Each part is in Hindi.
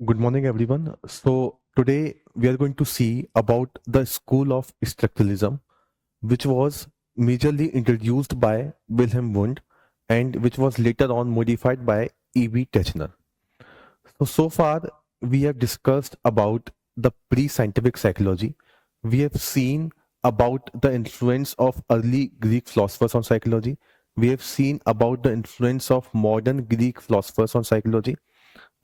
Good morning, everyone. So, today we are going to see about the school of structuralism, which was majorly introduced by Wilhelm Wundt and which was later on modified by E.B. Techner. So far, we have discussed about the pre scientific psychology. We have seen about the influence of early Greek philosophers on psychology. We have seen about the influence of modern Greek philosophers on psychology.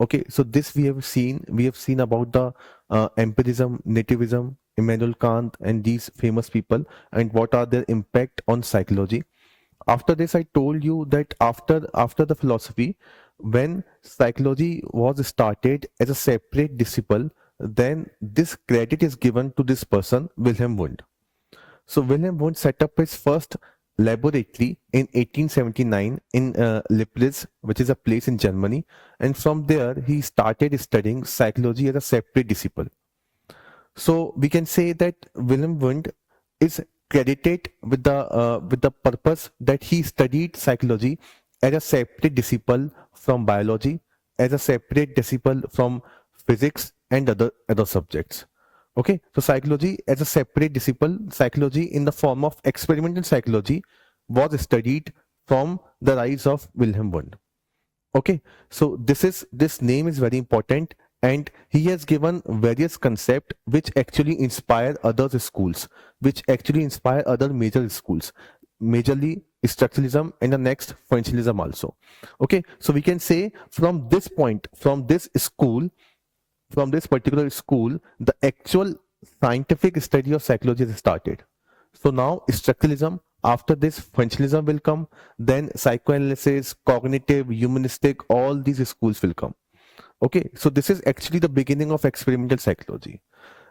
Okay, so this we have seen about the empirism, nativism, Immanuel Kant, and these famous people, and what are their impact on psychology. After this, I told you that after the philosophy, when psychology was started as a separate disciple, then this credit is given to this person, Wilhelm Wundt. So Wilhelm Wundt set up his first laboratory in 1879 in Leipzig, which is a place in Germany, and from there he started studying psychology as a separate discipline. So we can say that Wilhelm Wundt is credited with the purpose that he studied psychology as a separate disciple from biology, as a separate disciple from physics and other subjects. Okay, so psychology as a separate discipline, psychology in the form of experimental psychology was studied from the rise of Wilhelm Wundt. Okay, so this name is very important, and he has given various concepts which actually inspire other schools, which actually inspire other major schools, majorly structuralism and the next functionalism also. Okay, so we can say from this point, from this particular school, the actual scientific study of psychology has started. So now structuralism, after this functionalism will come, then psychoanalysis, cognitive, humanistic, all these schools will come. Okay, so this is actually the beginning of experimental psychology.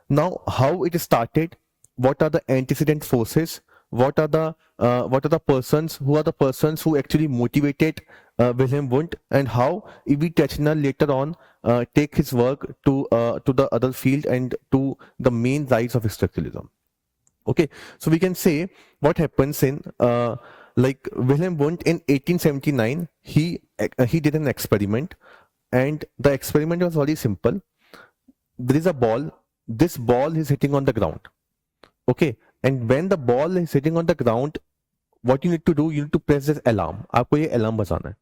Now, how it started, what are the antecedent forces, what are the persons, who are the persons who actually motivated Wilhelm Wundt, and how E.B. Techner later on take his work to the other field and to the main rise of structuralism. Okay, so we can say what happens in like Wilhelm Wundt in 1879, he did an experiment, and the experiment was very simple. There is a ball. This ball is hitting on the ground. Okay, and when the ball is hitting on the ground, what you need to do, you need to press this alarm. आपको ये alarm बजाना है.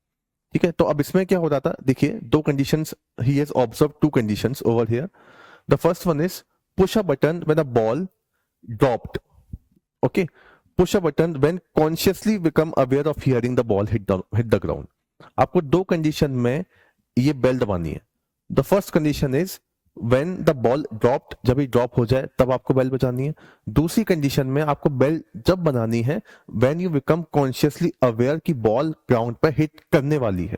ठीक है, तो अब इसमें क्या हो रहा था, देखिए दो conditions, he has observed two conditions over here. The first one is push a button when a ball dropped. Okay, push a button when consciously become aware of hearing the ball hit the ground. आपको दो कंडीशन में ये बेल दबानी है. The first condition is when the ball dropped, जब ये ड्रॉप हो जाए तब आपको बेल बजानी है. दूसरी कंडीशन में आपको बेल जब बनानी है when you become consciously aware कि बॉल ग्राउंड पर हिट करने वाली है.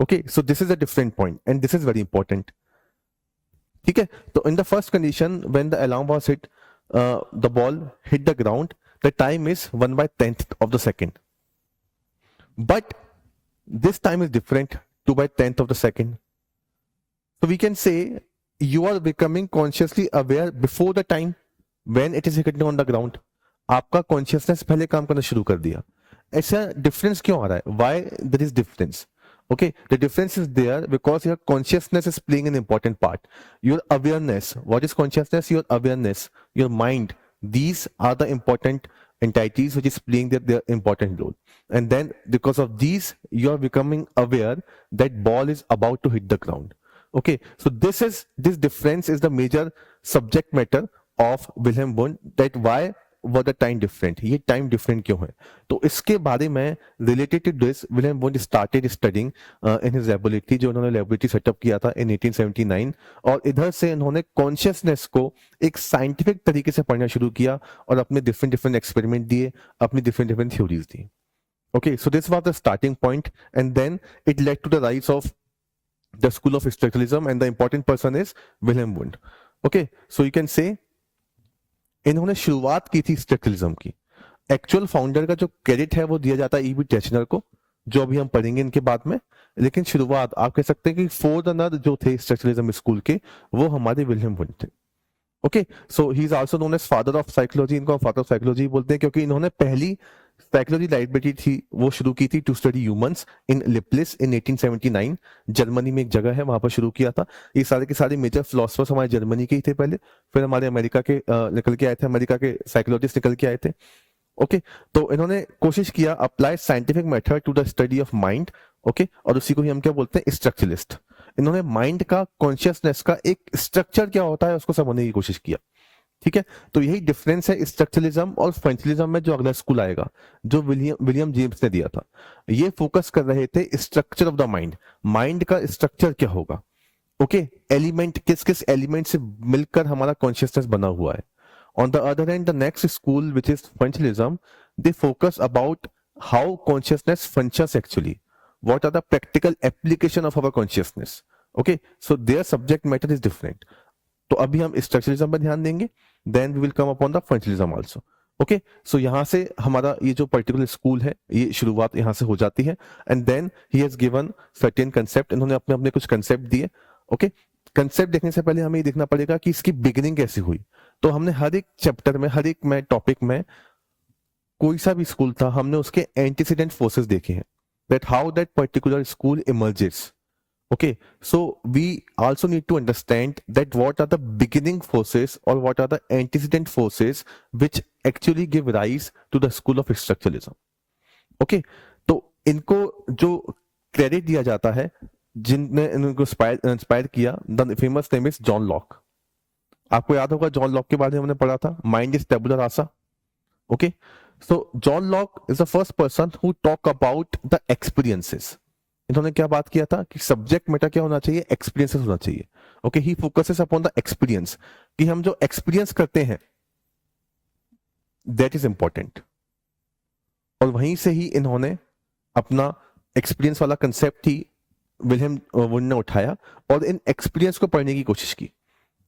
Okay, so this is a different point and this is very important. ठीक है, तो in the first condition when the alarm was hit, the ball hit the ground, the time is 1/10th of the second. But this time is different, 2/10th of the second. So we can say you are becoming consciously aware before the time when it is hitting on the ground. आपका consciousness पहले काम करना शुरू कर दिया. ऐसा difference क्यों आ रहा है? Why there is difference? Okay, the difference is there because your consciousness is playing an important part. Your awareness. What is consciousness? Your awareness, your mind. These are the important entities which is playing their important role. And then because of these, you are becoming aware that ball is about to hit the ground. Okay, so this difference is the major subject matter of Wilhelm Wundt, that why were the time different, ये time different क्यों है. तो इसके बारे में related to this, Wilhelm Wundt started studying in his laboratory, जो उन्होंने laboratory setup किया था in 1879, और इधर से इन्होंने consciousness को एक scientific तरीके से पढ़ना शुरू किया और अपने different experiment दिए, अपनी different theories the. Okay, so this was the starting point, and then it led to the rise of the school of structuralism, and the important person is Wilhelm Wundt. Okay, so you can say इन्होंने शुरुआत की थी स्ट्रक्चरलिज्म की. एक्चुअल फाउंडर का जो क्रेडिट है वो दिया जाता है E.B. टेचनर को, जो अभी हम पढ़ेंगे इनके बाद में, लेकिन शुरुआत आप कह सकते हैं कि फोररनर जो थे स्ट्रक्चरलिज्म स्कूल के, वो हमारे विलियम वुंट थे. Okay, so he is also known as father of psychology. इनको फादर ऑफ साइकोलॉजी बोलते हैं क्योंकि इन्होंने पहली साइकोलॉजी लाइब्रेरी थी वो शुरू की थी to study humans in Leipzig in 1879। Germany में एक जगह है, वहां पर शुरू किया था। ये सारे के सारे मेजर फिलोसफर्स हमारे जर्मनी के ही थे पहले, फिर हमारे अमेरिका के निकल के आए थे, अमेरिका के साइकोलॉजिस्ट निकल के आए थे। ओके तो इन्होंने कोशिश किया apply scientific method to the study of mind. Okay और उसी को ही हम क्या बोलते हैं, स्ट्रक्चरलिस्ट। इन्होंने माइंड का, कॉन्शियसनेस का एक स्ट्रक्चर क्या होता है उसको समझने की कोशिश किया। ठीक है, तो यही डिफरेंस है स्ट्रक्चरलिज्म और फंक्शनलिज्म में, जो अगला स्कूल आएगा जो विलियम जेम्स ने दिया था। ये फोकस कर रहे थे structure of the mind, mind का स्ट्रक्चर क्या होगा। ओके एलिमेंट किस किस एलिमेंट से मिलकर हमारा कॉन्शियसनेस बना हुआ है। On the other hand, the next school, which is functionalism, they focus about how consciousness functions actually. What are the practical application of our consciousness? Okay, so their subject matter is different. तो अभी हम स्ट्रक्चरलिज्म पर ध्यान देंगे, then we will come upon the functionalism also. Okay so यहाँ से हमारा ये जो पर्टिकुलर स्कूल है ये शुरुआत यहाँ से हो जाती है। And then he has given certain concept, इन्होंने अपने अपने कुछ कंसेप्ट दिए। ओके कंसेप्ट देखने से पहले हमें ये देखना पड़ेगा कि इसकी बिगिनिंग कैसी हुई। तो हमने हर एक चैप्टर में, हर एक में टॉपिक में, कोई सा भी स्कूल था हमने उसके एंटीसीडेंट फोर्सेस देखे हैं, that how that particular school emerges. Okay, so we also need to understand that what are the beginning forces or what are the antecedent forces which actually give rise to the school of structuralism. Okay, तो इनको जो क्रेडिट दिया जाता है, जिनने इनको इंस्पायर किया, the famous name is John Locke. आपको याद होगा जॉन लॉक के बारे में हमने पढ़ा था, mind is tabula rasa. Okay so John Locke is the first person who talk about the experiences. इन्होंने क्या बात किया था कि सब्जेक्ट मैटर क्या होना चाहिए, एक्सपीरियंसेस होना चाहिए। Okay he focuses upon the experience, कि हम जो एक्सपीरियंस करते हैं दैट इज इंपॉर्टेंट। और वहीं से ही इन्होंने अपना एक्सपीरियंस वाला कंसेप्ट ही विलियम वुड ने उठाया और इन एक्सपीरियंस को पढ़ने की कोशिश की।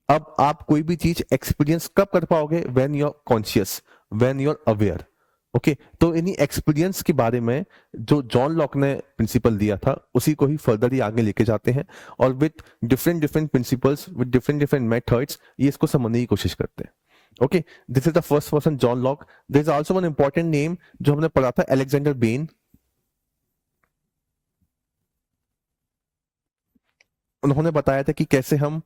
अब आप कोई भी चीज एक्सपीरियंस कब कर पाओगे, when you are conscious, when you are aware. Okay तो इन्हीं एक्सपीरियंस के बारे में जो जॉन लॉक ने प्रिंसिपल दिया था उसी को ही फर्दर ही आगे लेके जाते हैं, और with different different principles, with different different methods ये इसको समझने की कोशिश करते हैं। Okay this is the first person John Locke. There is also one important name जो हमने पढ़ा था, अलेक्जेंडर बेन। उन्होंने बताया था कि कैसे हम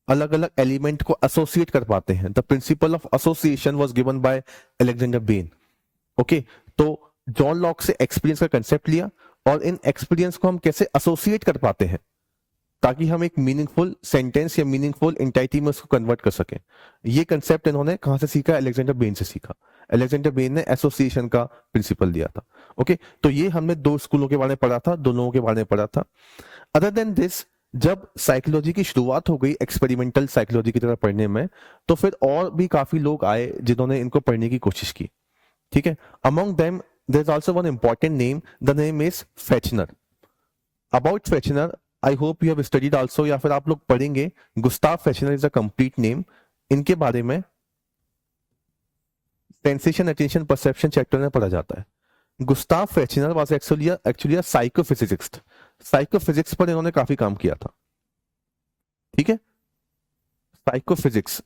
अलग अलग एलिमेंट को एसोसिएट कर पाते हैं। The principle of association was given by Alexander Ben. Okay तो जॉन लॉक से एक्सपीरियंस का कंसेप्ट लिया और इन एक्सपीरियंस को हम कैसे एसोसिएट कर पाते हैं ताकि हम एक मीनिंगफुल सेंटेंस या मीनिंगफुल एंटाइटी में उसको कन्वर्ट कर सकें। ये कंसेप्ट इन्होंने कहां से सीखा, अलेक्जेंडर बेन से सीखा। अलेक्जेंडर बेन ने एसोसिएशन का प्रिंसिपल दिया था। ओके तो ये हमने दो स्कूलों के बारे में पढ़ा था, दो लोगों के बारे में पढ़ा था। अदर देन दिस, जब साइकोलॉजी की शुरुआत हो गई एक्सपेरिमेंटल साइकोलॉजी की तरह पढ़ने में, तो फिर और भी काफी लोग आए जिन्होंने इनको पढ़ने की कोशिश की। ठीक है, among them there is also one important name, the name is Fechner. About Fechner I hope you have studied also, या फिर आप लोग पढ़ेंगे। Gustav Fechner is a complete name. इनके बारे में सेंसेशन, अटेंशन, परसेप्शन चैप्टर में पढ़ा जाता है। Gustav Fechner was actually a psychophysicist. Psychophysics पर इन्होंने काफी काम किया था। ठीक है, साइकोफिजिक्स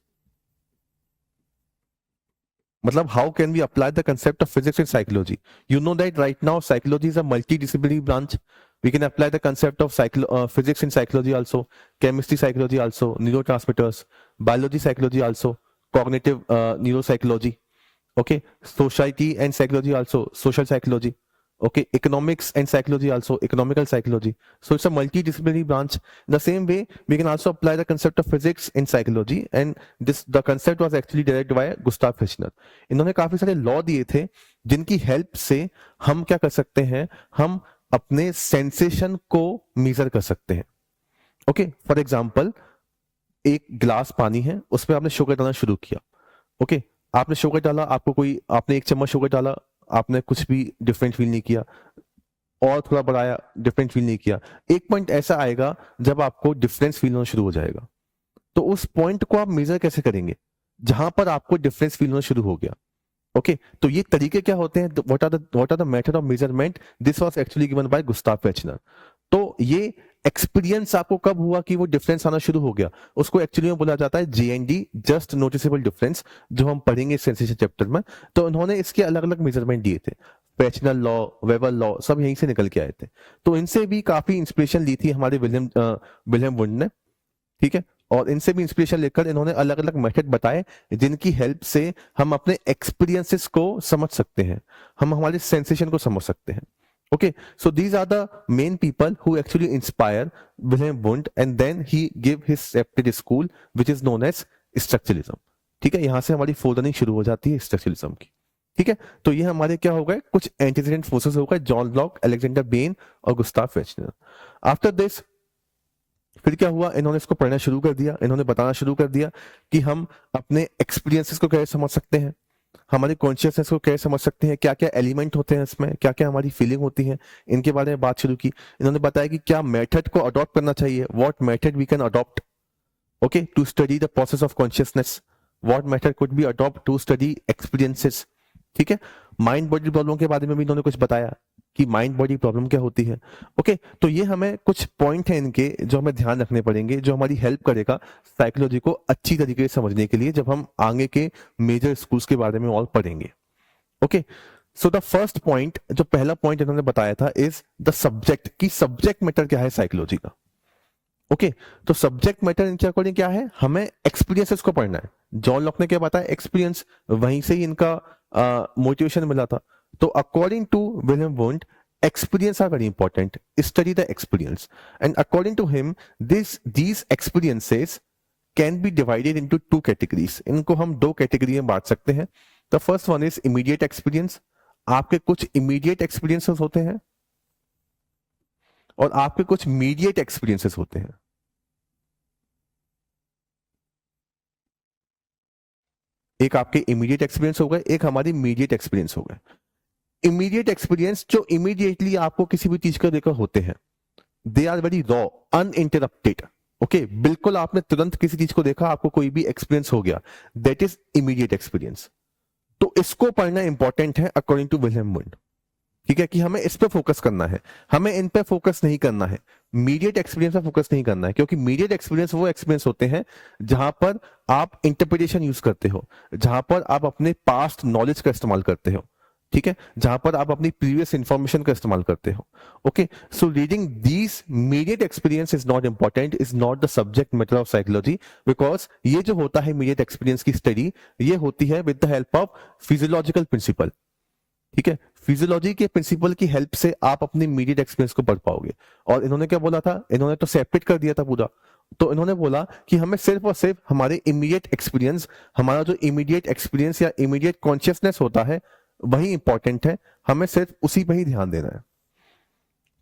मतलब how can we apply the concept of physics in psychology? You know that right now psychology is a multidisciplinary branch. We can apply the concept of physics in psychology also, chemistry psychology also, neurotransmitters, biology psychology also, cognitive neuropsychology, okay, society and psychology also, social psychology, okay, economics and psychology also, economical psychology. So it's a multidisciplinary branch. In the same way we can also apply the concept of physics in psychology, and the concept was actually derived by Gustav Fechner. इन्होंने काफी सारे लॉ दिए थे जिनकी हेल्प से हम क्या कर सकते हैं, हम अपने सेंसेशन को मेजर कर सकते हैं। ओके फॉर एग्जाम्पल, एक गिलास पानी है, उसमें आपने शुगर डालना शुरू किया। ओके आपने शुगर डाला, आपने एक चम्मच शुगर डाला, आपने कुछ भी डिफरेंट फील नहीं किया, और थोड़ा बढ़ाया, डिफरेंट फील नहीं किया। एक पॉइंट ऐसा आएगा जब आपको डिफरेंस फील होना शुरू हो जाएगा। तो उस पॉइंट को आप मेजर कैसे करेंगे जहां पर आपको डिफरेंस फील होना शुरू हो गया। ओके तो ये तरीके क्या होते हैं, what are the method of measurement, this was actually given by Gustav Fechner. तो ये एक्सपीरियंस आपको कब हुआ कि वो डिफरेंस आना शुरू हो गया, उसको एक्चुअली में बोला जाता है JND, जस्ट नोटिसेबल डिफरेंस, जो हम पढ़ेंगे सेंसेशन चैप्टर में। तो उन्होंने इसके अलग अलग मेजरमेंट दिए थे, फ्रेशनल लॉ, वेबर लॉ, सब यहीं से निकल के आए थे। तो इनसे भी काफी इंस्पिरेशन ली थी हमारे विलियम वुंड ने, ठीक है। और इनसे भी इंस्पिरेशन लेकर इन्होंने अलग अलग मेथड बताए जिनकी हेल्प से हम अपने एक्सपीरियंसेस को समझ सकते हैं, हम हमारे सेंसेशन को समझ सकते हैं। Okay, so these are the main people who actually inspire Wilhelm Wundt, and then he gave his separate school which is known as structuralism. ठीक है, यहां से हमारी फोल्डरिंग शुरू हो जाती है स्ट्रक्चरलिज्म की। ठीक है, तो ये हमारे क्या हो गए, कुछ एंटीसीडेंट फोर्सेस हो गए, जॉन लॉक, अलेक्जेंडर बेन और गुस्ताव फ्रेशनर। आफ्टर दिस फिर क्या हुआ, इन्होंने इसको पढ़ना शुरू कर दिया, इन्होंने बताना शुरू कर दिया कि हम अपने एक्सपीरियंसेस को कैसे समझ सकते हैं, हमारे कॉन्शियसनेस को कैसे समझ सकते हैं, क्या क्या एलिमेंट होते हैं इसमें, क्या क्या हमारी फीलिंग होती है, इनके बारे में बात शुरू की। इन्होंने बताया कि क्या मेथड को अडॉप्ट करना चाहिए, what method we can adopt, okay, to study the process of consciousness, what method could be adopt to study experiences. ठीक है, माइंड बॉडी प्रॉब्लम के बारे में भी इन्होंने कुछ बताया कि माइंड बॉडी प्रॉब्लम क्या होती है। ओके, तो ये हमें कुछ पॉइंट है इनके जो हमें ध्यान रखने पड़ेंगे, जो हमारी हेल्प करेगा साइकोलॉजी को अच्छी तरीके से समझने के लिए, जब हम आगे के मेजर स्कूल्स के बारे में और पढ़ेंगे। Okay, so the first point, जो पहला पॉइंट इन्होंने बताया था, इज द सब्जेक्ट, की सब्जेक्ट मैटर क्या है साइकोलॉजी का। ओके, तो सब्जेक्ट मैटर इनके अकॉर्डिंग क्या है, हमें एक्सपीरियंसेस को पढ़ना है। जॉन लॉक ने क्या बताया, एक्सपीरियंस, वहीं से ही इनका मोटिवेशन मिला था। तो according to William Wundt, experience are very important, study the experience, and according to him these experiences can be divided into two categories. इनको हम दो कैटेगरी में बांट सकते हैं। The first one is immediate experience, आपके कुछ immediate experiences होते हैं और आपके कुछ mediate experiences होते हैं। एक आपके इमीडिएट एक्सपीरियंस हो गए, एक हमारी मीडिएट एक्सपीरियंस हो गए। इमीडिएट एक्सपीरियंस जो इमीडिएटली आपको किसी भी चीज को लेकर होते हैं, they are very raw, uninterrupted. Okay, बिल्कुल आपने तुरंत किसी चीज को देखा, आपको कोई भी एक्सपीरियंस हो गया, दैट इज इमीडिएट एक्सपीरियंस। तो इसको पढ़ना इंपॉर्टेंट है अकॉर्डिंग टू विलियम वुंड। ठीक है, कि हमें इस पे फोकस करना है, हमें इन पे फोकस नहीं करना है, मीडिएट एक्सपीरियंस पे फोकस नहीं करना है, क्योंकि मीडिएट एक्सपीरियंस वो एक्सपीरियंस होते हैं जहां पर आप इंटरप्रिटेशन यूज करते हो, जहां पर आप अपने पास्ट नॉलेज का इस्तेमाल करते हो। ठीक है, जहां पर आप अपनी प्रीवियस इंफॉर्मेशन का इस्तेमाल करते हो। Okay, so reading these mediate experience is not important, is not the subject matter of psychology, because ये जो होता है मीडिएट एक्सपीरियंस की स्टडी, ये होती है with the help of physiological principle. ठीक है, फिजियोलॉजी के प्रिंसिपल की हेल्प से आप अपने इमीडिएट एक्सपीरियंस को पढ़ पाओगे। और इन्होंने क्या बोला था, इन्होंने तो सेपरेट कर दिया था पूरा। तो इन्होंने बोला कि हमें सिर्फ और सिर्फ हमारे इमीडिएट एक्सपीरियंस, हमारा जो इमीडिएट एक्सपीरियंस या इमीडिएट कॉन्शियसनेस होता है, वही इंपॉर्टेंट है, हमें सिर्फ उसी पे ही ध्यान देना है।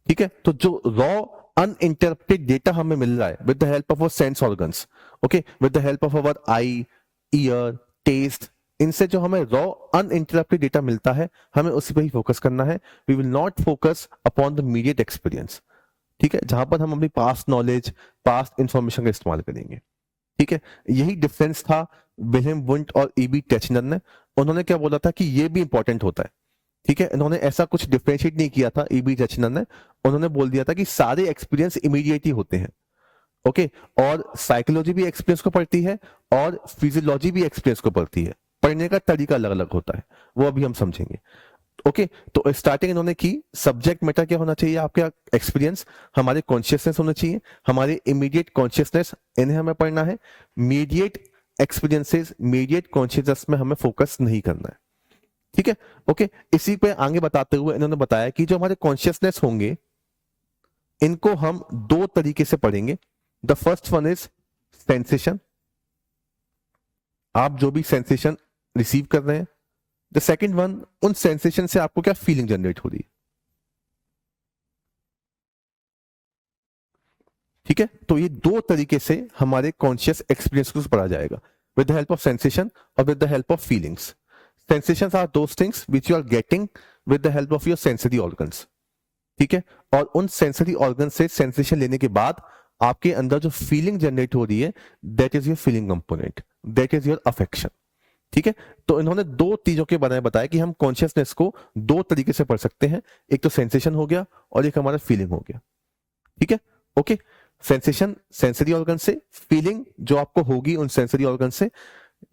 ठीक है, तो जो रॉ अनइंटरप्टेड डेटा हमें मिल रहा है with the help of our sense organs, okay, with the help of our eye, ear, taste, इनसे जो हमें रॉ अनइंटरप्टेड डेटा मिलता है, हमें उसी पे ही फोकस करना है। We will not focus upon the immediate experience. ठीक है, जहां पर हम अपनी पास्ट नॉलेज, पास्ट इंफॉर्मेशन का इस्तेमाल करेंगे। ठीक है, यही डिफरेंस था विलियम वुंड और ईबी टेचनर ने। उन्होंने क्या बोला था कि ये भी इंपॉर्टेंट होता है। ठीक है, इन्होंने ऐसा कुछ डिफरेंशिएट नहीं किया था ईबी टेचनर ने, उन्होंने बोल दिया था कि सारे एक्सपीरियंस इमीडिएट ही होते हैं। ओके, और साइकोलॉजी भी एक्सपीरियंस को पढ़ती है और फिजियोलॉजी भी एक्सपीरियंस को पढ़ती है, पढ़ने का तरीका अलग अलग होता है, वो अभी हम समझेंगे। ओके, तो स्टार्टिंग इन्होंने की, सब्जेक्ट मैटर क्या होना चाहिए, आपका एक्सपीरियंस, हमारे कॉन्शियसनेस होना चाहिए, हमारे इमीडिएट कॉन्शियसनेस, इन्हें हमें पढ़ना है। मीडिएट एक्सपीरियंसेस, मीडिएट कॉन्शियसनेस में हमें फोकस नहीं करना है। ठीक है, ओके, इसी पे आगे बताते हुए इन्होंने बताया कि जो हमारे कॉन्शियसनेस होंगे, इनको हम दो तरीके से पढ़ेंगे। The first one is sensation, आप जो भी सेंसेशन रिसीव कर रहे हैं। द सेकेंड वन, उन सेंसेशन से आपको क्या फीलिंग जनरेट हो रही है। ठीक है, तो ये दो तरीके से हमारे कॉन्शियस एक्सपीरियंस को पढ़ा जाएगा, with the help of sensation और with the help of feelings. Sensations are those things which you are getting with the help of your sensory organs. ठीक है, और उन सेंसरी ऑर्गन से सेंसेशन लेने के बाद आपके अंदर जो फीलिंग जनरेट हो रही है, that is your feeling component, that is your affection. ठीक है, तो इन्होंने दो चीजों के बारे में बताया कि हम कॉन्शियसनेस को दो तरीके से पढ़ सकते हैं, एक तो सेंसेशन हो गया और एक हमारा फीलिंग हो गया। ठीक है, ओके, सेंसेशन सेंसरी ऑर्गन से, फीलिंग जो आपको होगी उन सेंसरी ऑर्गन से।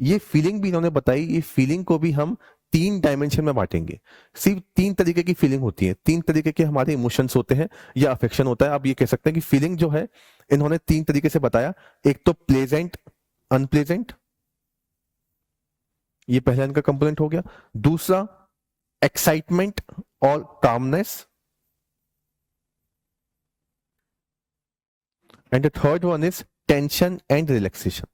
ये फीलिंग भी इन्होंने बताई, ये फीलिंग को भी हम 3 डायमेंशन में बांटेंगे। सिर्फ 3 तरीके की फीलिंग होती है, 3 तरीके के हमारे इमोशंस होते हैं या अफेक्शन होता है। आप ये कह सकते हैं कि फीलिंग जो है इन्होंने 3 तरीके से बताया। एक तो प्लेजेंट, अनप्लेजेंट, ये पहला इनका कंपोनेंट हो गया। दूसरा एक्साइटमेंट और calmness, and the third one is tension and relaxation.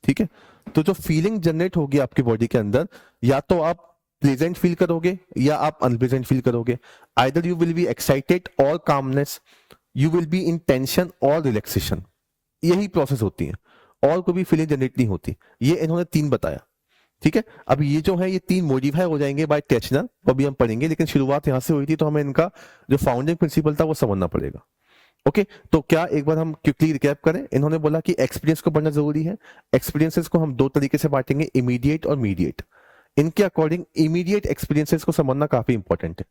ठीक है, तो जो फीलिंग जनरेट होगी आपकी बॉडी के अंदर, या तो आप प्लेजेंट फील करोगे या आप अनप्लेजेंट फील करोगे। Either you will be excited or calmness, you will be in tension or relaxation. यही प्रोसेस होती है, और कोई भी फीलिंग जनरेट नहीं होती। ये इन्होंने 3 बताया। ठीक है, अब ये जो है ये 3 मॉडिफाई हो जाएंगे बाय टेचनर, वो भी हम पढ़ेंगे, लेकिन शुरुआत यहां से हुई थी तो हमें इनका जो फाउंडिंग प्रिंसिपल था वो समझना पड़ेगा। ओके, तो क्या एक बार हम क्विकली रिकैप करें। इन्होंने बोला कि एक्सपीरियंस को पढ़ना जरूरी है। एक्सपीरियंसेस को हम 2 तरीके से बांटेंगे, इमीडिएट और मीडिएट। इनके अकॉर्डिंग इमीडिएट एक्सपीरियंसेस को समझना काफी इंपॉर्टेंट है।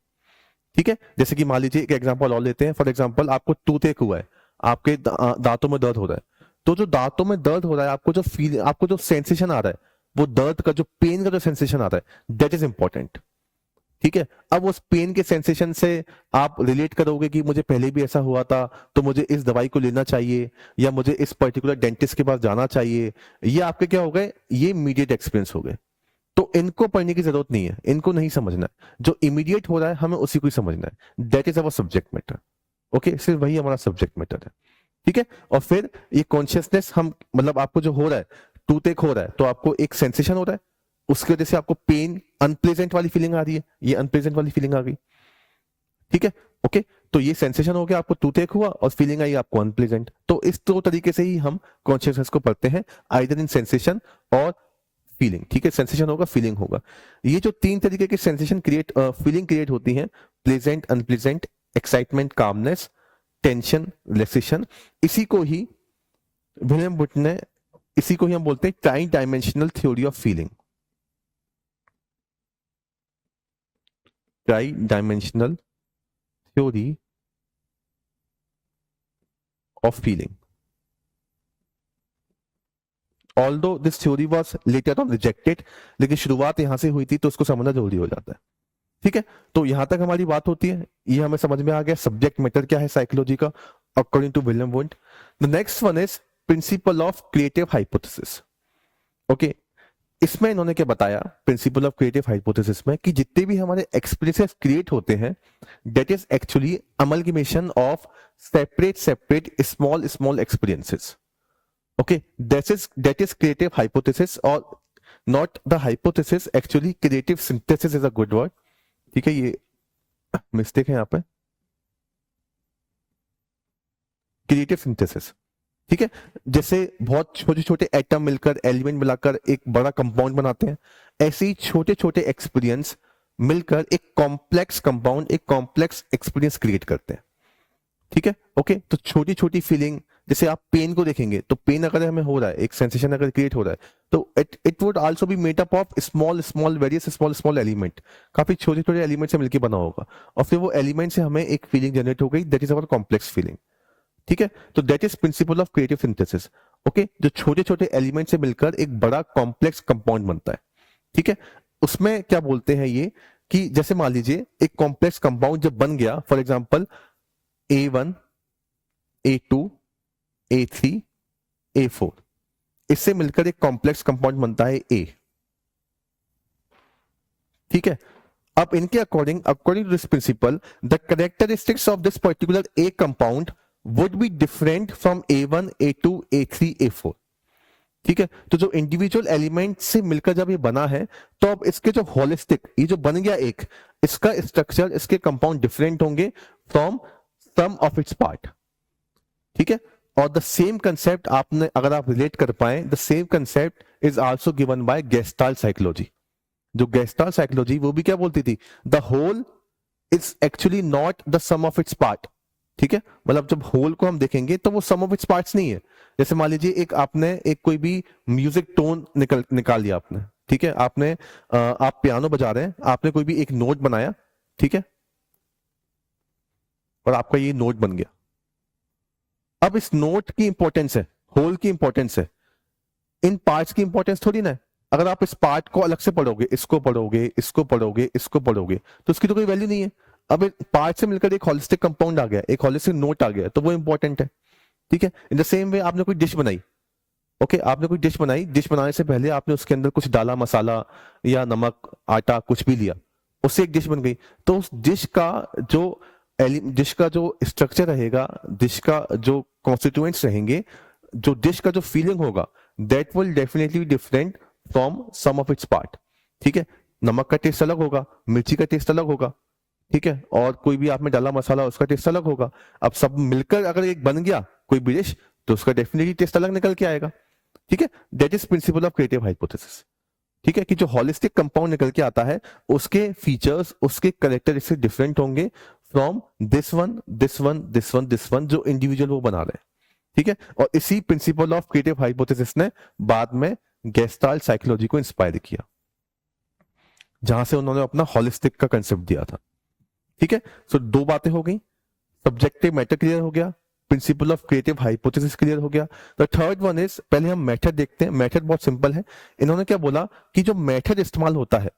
ठीक है, जैसे कि मान लीजिए एक एग्जांपल और लेते हैं। फॉर एग्जांपल आपको टूथ हुआ है, आपके दांतों में दर्द हो रहा है। तो जो दांतों में दर्द हो रहा है, आपको जो सेंसेशन आ रहा है, वो दर्द का जो पेन का जो सेंसेशन आ रहा है, दैट इज इंपॉर्टेंट। ठीक है, अब उस पेन के सेंसेशन से आप रिलेट करोगे कि मुझे पहले भी ऐसा हुआ था, तो मुझे इस दवाई को लेना चाहिए, या मुझे इस पर्टिकुलर डेंटिस्ट के पास जाना चाहिए। ये आपके क्या हो गए, ये इमीडिएट एक्सपीरियंस हो गए। तो इनको पढ़ने की जरूरत नहीं है, इनको नहीं समझना है। जो इमीडिएट हो रहा है हमें उसी को ही समझना है। That is our subject matter. Okay, सिर्फ वही हमारा सब्जेक्ट मैटर है। ठीक है, और फिर ये कॉन्शियसनेस, हम मतलब आपको जो हो रहा है, टूथ हो रहा है तो आपको एक सेंसेशन हो रहा है, उसकी वजह से आपको पेन, अनप्लेजेंट वाली फीलिंग आ रही है, ये अनप्लेजेंट वाली फीलिंग आ गई। ठीक है, ओके, तो ये सेंसेशन हो गया, आपको टूथ हुआ और फीलिंग आई आपको अनप्लेजेंट। तो इस 2 तरीके से ही हम कॉन्शियसनेस को पढ़ते हैं, आइदर इन सेंसेशन और फीलिंग। ठीक है, सेंसेशन होगा, फीलिंग होगा। ये जो 3 तरीके के सेंसेशन फीलिंग क्रिएट होती है, pleasant, unpleasant, excitement, calmness, tension, relaxation, इसी को ही विलियम बुट ने, इसी को ही हम बोलते हैं try dimensional theory of feeling. Try dimensional theory of feeling. Although this theory was later on rejected, लेकिन शुरुआत यहां से हुई थी तो उसको समझना जरूरी हो जाता है। ठीक है, तो यहां तक हमारी बात होती है, ये हमें समझ में आ गया सब्जेक्ट मैटर क्या है साइकोलॉजी का according to William Wundt. The next one is principle of creative hypothesis. Okay, इसमें इन्होंने क्या बताया, प्रिंसिपल ऑफ क्रिएटिव हाइपोथेसिस में, कि जितने भी हमारे एक्सपीरियंसेस क्रिएट होते हैं, that is actually amalgamation of separate small small experiences. Okay, that is creative hypothesis, or not the hypothesis, actually creative synthesis is a good word। ठीक है, ये मिस्टेक है यहाँ पे, क्रिएटिव सिंथेसिस। ठीक है, जैसे बहुत छोटे छोटे एटम मिलकर, एलिमेंट मिलाकर एक बड़ा कंपाउंड बनाते हैं, ऐसे ही छोटे छोटे एक्सपीरियंस मिलकर एक कॉम्प्लेक्स कंपाउंड, एक कॉम्प्लेक्स एक्सपीरियंस क्रिएट करते हैं। ठीक है, ओके, तो छोटी छोटी फीलिंग, जैसे आप पेन को देखेंगे तो पेन अगर हमें हो रहा है, एक सेंसेशन अगर क्रिएट हो रहा है, तो it would also be made up of small small various small small element, काफी छोटे छोटे एलिमेंट से मिलकर बना होगा, और फिर वो एलिमेंट से हमें एक फीलिंग जनरेट हो गई, that is our complex feeling. ठीक है, तो that is principle of creative synthesis. Okay, जो छोटे छोटे एलिमेंट से मिलकर एक बड़ा कॉम्प्लेक्स कंपाउंड बनता है। ठीक है, उसमें क्या बोलते हैं ये, कि जैसे मान लीजिए एक कॉम्प्लेक्स कंपाउंड जब बन गया, for example A1, A2, A3, A4, इससे मिलकर एक कॉम्प्लेक्स कंपाउंड बनता है A। ठीक है, अब इनके according to this principle, the characteristics of this particular A compound would be different from A1, A2, A3, A4। ठीक है, तो जो इंडिविजुअल एलिमेंट से मिलकर जब ये बना है, तो अब इसके जो होलिस्टिक, ये जो बन गया एक, इसका स्ट्रक्चर, इसके कंपाउंड डिफरेंट होंगे from sum of its part. ठीक है, और द सेम कंसेप्ट आपने, अगर आप रिलेट कर पाए, the same concept is also given by Gestalt psychology. जो गेस्टाल्ट साइकोलॉजी, वो भी क्या बोलती थी, the whole is actually not the some of its part. ठीक है, मतलब जब होल को हम देखेंगे तो वो सम ऑफ इट्स पार्ट्स नहीं है। जैसे मान लीजिए एक आपने एक कोई भी म्यूजिक टोन निकाल लिया आपने, ठीक है, आपने आप पियानो बजा रहे हैं, आपने कोई भी एक नोट बनाया, ठीक है, और आपका ये नोट बन गया। अब इस नोट की इंपॉर्टेंस है, होल की इंपॉर्टेंस है, इन पार्ट्स की इंपॉर्टेंस थोड़ी ना है। अगर आप इस पार्ट को अलग से पढ़ोगे, इसको पढ़ोगे, इसको पढ़ोगे, इसको पढ़ोगे, तो उसकी तो कोई वैल्यू नहीं है। अब पार्ट से मिलकर एक होलिस्टिक कंपाउंड आ गया, एक होलिस्टिक नोट आ गया, तो वो इंपॉर्टेंट है। ठीक है, इन द सेम वे आपने कोई डिश बनाई, ओके, आपने कोई डिश बनाई, डिश बनाने से पहले आपने उसके अंदर कुछ डाला, मसाला या नमक, आटा, कुछ भी लिया, उससे एक डिश बन गई। तो उस डिश का जो स्ट्रक्चर रहेगा, डिश का जो कॉन्स्टिट्यूएंट्स रहेंगे, जो डिश का जो फीलिंग होगा, that will definitely different from sum of its part. ठीक है, नमक का टेस्ट अलग होगा, मिर्ची का टेस्ट अलग होगा, ठीक है, और कोई भी आपने डाला मसाला, उसका टेस्ट अलग होगा। अब सब मिलकर अगर एक बन गया कोई भी डिश, तो उसका डेफिनेटली टेस्ट अलग निकल के आएगा। ठीक है, that is principle of creative hypothesis. ठीक है, कि जो हॉलिस्टिक कंपाउंड निकल के आता है, उसके फीचर्स, उसके कैरेक्टरिस्टिक डिफरेंट होंगे from this one, this one, this one, this one, जो इंडिविजुअल वो बना रहे हैं। ठीक है, और इसी प्रिंसिपल ऑफ क्रिएटिव हाइपोथेसिस ने बाद में गेस्टाल्ट साइकोलॉजी को इंस्पायर किया, जहां से उन्होंने अपना हॉलिस्टिक का कंसेप्ट दिया था। ठीक है, सो दो बातें हो गई, सब्जेक्टिव मैटर क्लियर हो गया, principal of creative hypothesis clear हो गया। द थर्ड वन इज, पहले हम मेथड देखते हैं। मेथड बहुत सिंपल है। इन्होंने क्या बोला कि जो मेथड इस्तेमाल होता है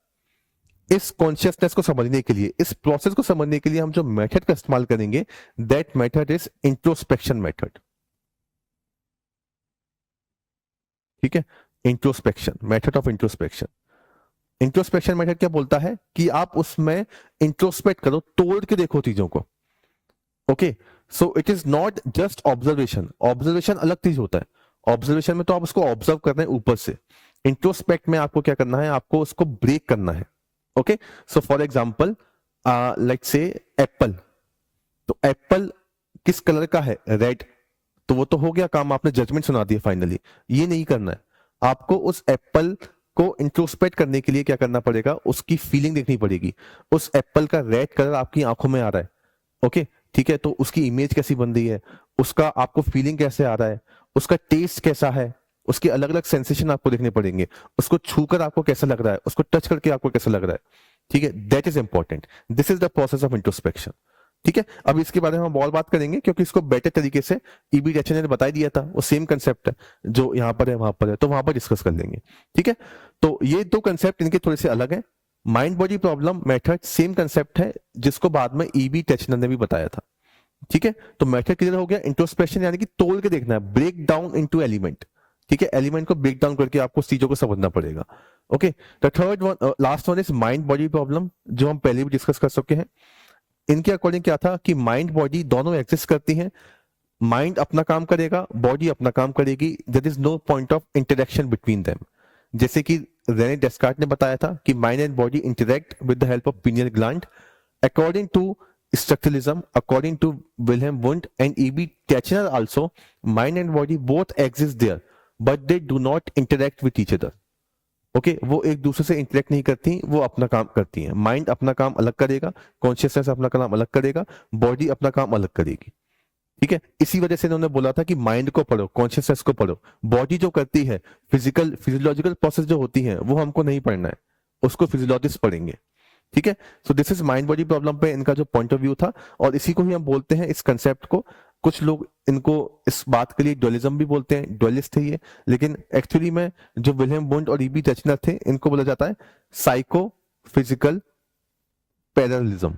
इस कॉन्शियसनेस को समझने के लिए, इस प्रोसेस को समझने के लिए, हम जो मेथड का इस्तेमाल करेंगे, that method is introspection method. ठीक है, introspection, method of introspection. Introspection method क्या बोलता है कि आप उसमें इंट्रोस्पेक्ट करो, तोड़ के देखो चीजों को। Okay, so it is not just observation. Observation अलग चीज होता है। ऑब्जर्वेशन में तो आप उसको ऑब्जर्व कर रहे हैं ऊपर से। इंट्रोस्पेक्ट में आपको क्या करना है, आपको उसको ब्रेक करना है। Okay, so for example, let's say Apple, तो एप्पल किस कलर का है, रेड, तो वो तो हो गया काम, आपने जजमेंट सुना दी फाइनली। ये नहीं करना है, आपको उस एप्पल को इंट्रोस्पेक्ट करने के लिए क्या करना पड़ेगा, उसकी फीलिंग देखनी पड़ेगी। उस एप्पल का रेड कलर आपकी आंखों में आ रहा है, ओके, ठीक है, तो उसकी इमेज कैसी बन रही है, उसका आपको फीलिंग कैसे आ रहा है, उसका टेस्ट कैसा है, उसके अलग अलग सेंसेशन आपको देखने पड़ेंगे, उसको छूकर आपको कैसा लग रहा है, उसको टच करके आपको कैसा लग रहा है। ठीक है, that is important, this is the process of introspection. ठीक है, अब इसके बारे में हम और बात करेंगे, क्योंकि इसको बेटर तरीके से ईबी टैचर ने बता दिया था, वो सेम कंसेप्ट है जो यहाँ पर है वहां पर है, तो वहां पर डिस्कस कर लेंगे। ठीक है, तो ये दो कंसेप्ट इनके थोड़े से अलग है। Mind body problem method same concept है, जिसको बाद में ईबी टैचर ने भी बताया था। ठीक है, तो मेथड क्लियर हो गया। इंट्रोस्पेक्शन यानी कि तोड़ के देखना है, ब्रेक डाउन इनटू एलिमेंट। ठीक है, एलिमेंट को ब्रेक डाउन करके आपको चीजों को समझना पड़ेगा। Okay, the third one, last one is mind body problem, जो हम पहले भी डिस्कस कर चुके हैं। इनके अकॉर्डिंग क्या था कि माइंड बॉडी दोनों एग्जिस्ट करती हैं, माइंड अपना काम करेगा, बॉडी अपना काम करेगी, there is no point of interaction between them. जैसे कि रेने डेस्कार्ट ने बताया था कि mind and body interact with the help of pineal gland. According to structuralism, according to Wilhelm Wundt and E.B. Tachner also, mind and body both exist there, but they do not interact with each other. Okay, वो एक दूसरे से इंटरेक्ट नहीं करती, वो अपना काम करती हैं। माइंड अपना काम अलग करेगा, कॉन्शियसनेस अपना काम अलग करेगा, बॉडी अपना काम अलग करेगी। ठीक है, इसी वजह से इन्होंने बोला था कि माइंड को पढ़ो, कॉन्शियसनेस को पढ़ो, बॉडी जो करती है फिजिकल फिजियोलॉजिकल प्रोसेस जो होती है वो हमको नहीं पढ़ना है, उसको फिजियोलॉजिस्ट पढ़ेंगे। ठीक है, so this is mind body problem पे इनका जो पॉइंट ऑफ व्यू था, और इसी को ही हम बोलते हैं, इस कंसेप्ट को, कुछ लोग इनको इस बात के लिए डुअलिज्म भी बोलते हैं, डुअलिस्ट है ये, लेकिन एक्चुअली में जो विलियम वुंड और ईबी टचनर थे, इनको बोला जाता है psycho physical parallelism.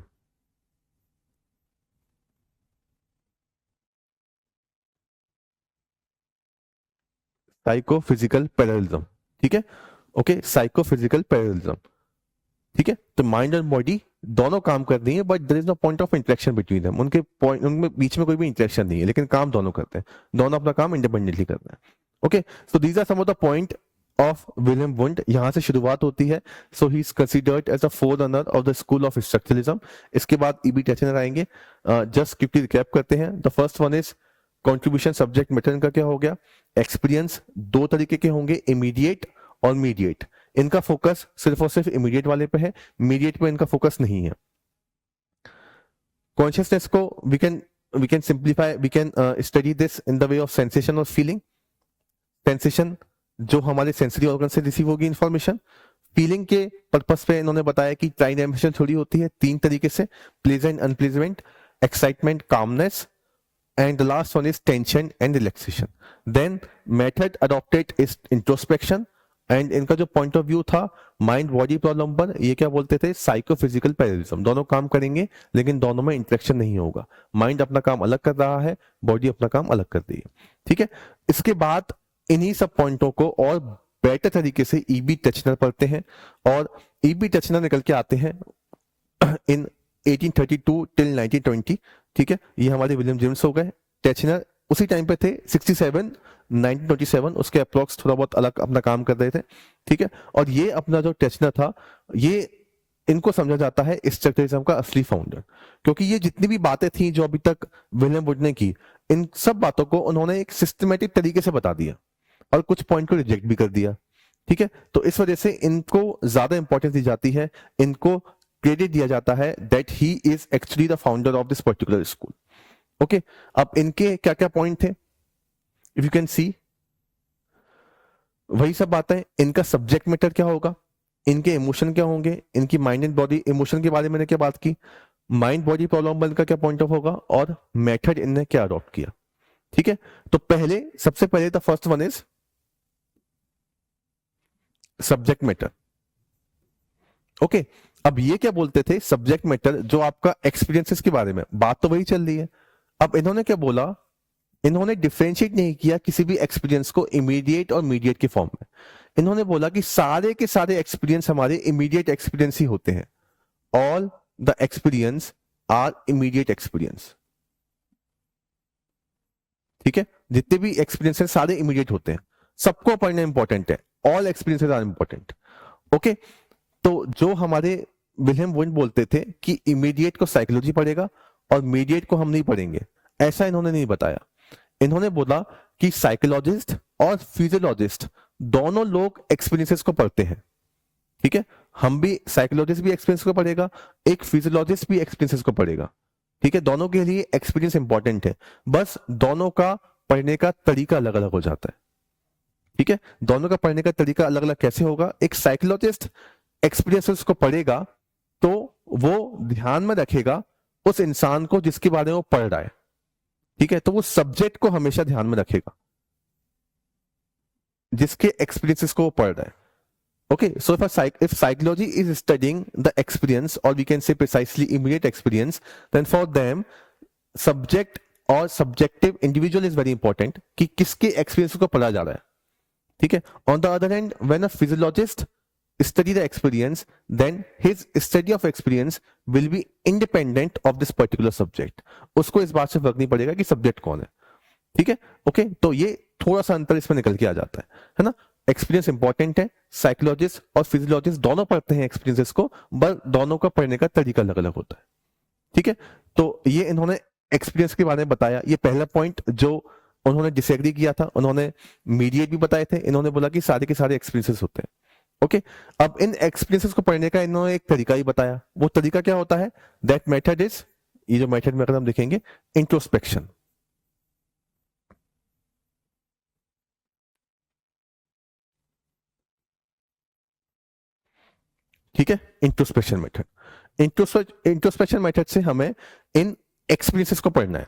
Psycho physical parallelism, ठीक है, ओके, साइको फिजिकल पैरेललिज्म। ठीक है, तो माइंड और बॉडी दोनों काम कर रही है, but there is no point of interaction between them. उनके पॉइंट, उनके बीच में कोई भी इंटरेक्शन नहीं है, लेकिन काम दोनों करते हैं, दोनों अपना काम इंडिपेंडेंटली करते हैं। Okay, so these are some of the point of William Wundt. यहां से शुरुआत होती है। So he is considered as the forerunner of the school of structuralism. इसके बाद ईबी टैचनर आएंगे। जस्ट क्विकली रिकैप करते हैं। The first one is contribution subject matter. इनका क्या हो गया, एक्सपीरियंस दो तरीके के होंगे, इमीडिएट और मीडिएट। इनका फोकस सिर्फ और सिर्फ इमीडिएट वाले पे है, मीडिएट पे इनका फोकस नहीं है। कॉन्शियसनेस को we can simplify, we can study this in the way of sensation और फीलिंग। सेंसेशन जो हमारे सेंसरी ऑर्गन से रिसीव होगी इंफॉर्मेशन। फीलिंग के पर्पस पे इन्होंने बताया कि ट्राई डायमेंशनल थ्योरी होती है 3 तरीके से, pleasant, unpleasant, excitement, calmness, and the last one is tension and relaxation. Then method adopted is introspection, and इनका जो पॉइंट ऑफ व्यू था माइंड बॉडी प्रॉब्लम पर, ये क्या बोलते थे, साइकोफिजिकल पैरेललिज्म, दोनों काम करेंगे लेकिन दोनों में इंटरेक्शन नहीं होगा, माइंड अपना काम अलग कर रहा है, बॉडी अपना काम अलग कर रही है। ठीक है, इसके बाद इन्हीं सब पॉइंटों को और बेटर तरीके से ईबी टचनर पढ़ते हैं, और ईबी टचनर निकल के आते हैं इन 1832 टिल 1920। ठीक है, ये हमारे विलियम जेम्स हो गए। टेचनर उसी टाइम पे थे 67 1927, उसके अप्रोक्स थोड़ा बहुत अलग अपना काम कर रहे थे। ठीक है, और ये अपना जो टेचनर था, ये इनको समझा जाता है स्ट्रक्चरलिज्म का असली फाउंडर, क्योंकि ये जितनी भी बातें थी जो अभी तक विलियम वुड ने की, इन सब बातों को उन्होंने एक सिस्टमेटिक तरीके से बता दिया और कुछ पॉइंट को रिजेक्ट भी कर दिया। ठीक है, तो इस वजह से इनको ज्यादा इंपॉर्टेंस दी जाती है, इनको क्रेडिट दिया जाता है that he is actually the founder of this particular school. Okay, अब इनके क्या क्या पॉइंट थे, इफ यू कैन सी, वही सब बातें। इनका सब्जेक्ट मैटर क्या होगा, इनके इमोशन क्या होंगे, इनकी माइंड एंड बॉडी, इमोशन के बारे में क्या बात की, माइंड बॉडी प्रॉब्लम इनका क्या पॉइंट ऑफ होगा, और मेथड इनने क्या अडॉप्ट किया। ठीक है, तो सबसे पहले the first one is subject matter. Okay, अब ये क्या बोलते थे, सब्जेक्ट मैटर जो आपका एक्सपीरियंसेस के बारे में, बात तो वही चल रही है। अब इन्होंने क्या बोला, इन्होंने डिफरेंशिएट नहीं किया किसी भी एक्सपीरियंस को इमीडिएट और मीडिएट के फॉर्म में। इन्होंने बोला कि सारे के सारे एक्सपीरियंस हमारे इमीडिएट एक्सपीरियंस ही होते हैं, all the experience are immediate experience. ठीक है, जितने भी एक्सपीरियंस हैं सारे इमीडिएट होते हैं, सबको पढ़ना इंपॉर्टेंट है, all experiences are important. Okay, तो जो हमारे विलियम वुड बोलते थे कि इमीडिएट को साइकोलॉजी पढ़ेगा और मीडिएट को हम नहीं पढ़ेंगे, ऐसा इन्होंने नहीं बताया। इन्होंने बोला कि साइकोलॉजिस्ट और फिजियोलॉजिस्ट दोनों लोग एक्सपीरियंसेस को पढ़ते हैं। ठीक है, हम भी, साइकोलॉजिस्ट भी एक्सपीरियंस को पढ़ेगा, एक फिजियोलॉजिस्ट भी एक्सपीरियंसेस को पढ़ेगा। ठीक है, दोनों के लिए एक्सपीरियंस इंपॉर्टेंट है, बस दोनों का पढ़ने का तरीका अलग अलग हो जाता है। ठीक है, दोनों का पढ़ने का तरीका अलग अलग कैसे होगा, एक साइकोलॉजिस्ट एक्सपीरियंसेस को पढ़ेगा तो वो ध्यान में रखेगा उस इंसान को जिसके बारे में वो पढ़ रहा है। ठीक है, तो वो सब्जेक्ट को हमेशा ध्यान में रखेगा जिसके एक्सपीरियंसेस को वो पढ़ रहा है। Okay, so if psychology is studying the experience, or we can say precisely immediate experience, then for them subject और subjective individual is very important, कि किसके एक्सपीरियंस को पढ़ा जा रहा है। ठीक है, on the other hand when a physiologist study the experience, then his study of experience will be independent of this particular subject। उसको इस बात से फर्क नहीं पड़ेगा कि सब्जेक्ट कौन है। ठीक है, ओके, तो ये थोड़ा सा अंतर इसमें निकल के आ जाता है ना। एक्सपीरियंस इंपॉर्टेंट है, साइकोलॉजिस्ट और फिजियोलॉजिस्ट दोनों पढ़ते हैं एक्सपीरियंसेस को, बट दोनों का पढ़ने का तरीका अलग अलग होता है। ठीक है, तो ये इन्होंने एक्सपीरियंस के बारे में बताया। ये पहला पॉइंट जो उन्होंने डिसएग्री किया था, उन्होंने मीडिएट भी बताए थे, इन्होंने बोला कि सारे के सारे एक्सपीरियंसेस होते हैं। ओके, अब इन एक्सपीरियंसेस को पढ़ने का इन्होंने एक तरीका ही बताया। वो तरीका क्या होता है, दैट मेथड इज, ये जो मेथड में अगर हम देखेंगे, इंट्रोस्पेक्शन। ठीक है, इंट्रोस्पेक्शन मेथड, इंट्रोस्पेक्शन मेथड से हमें इन एक्सपीरियंसेस को पढ़ना है।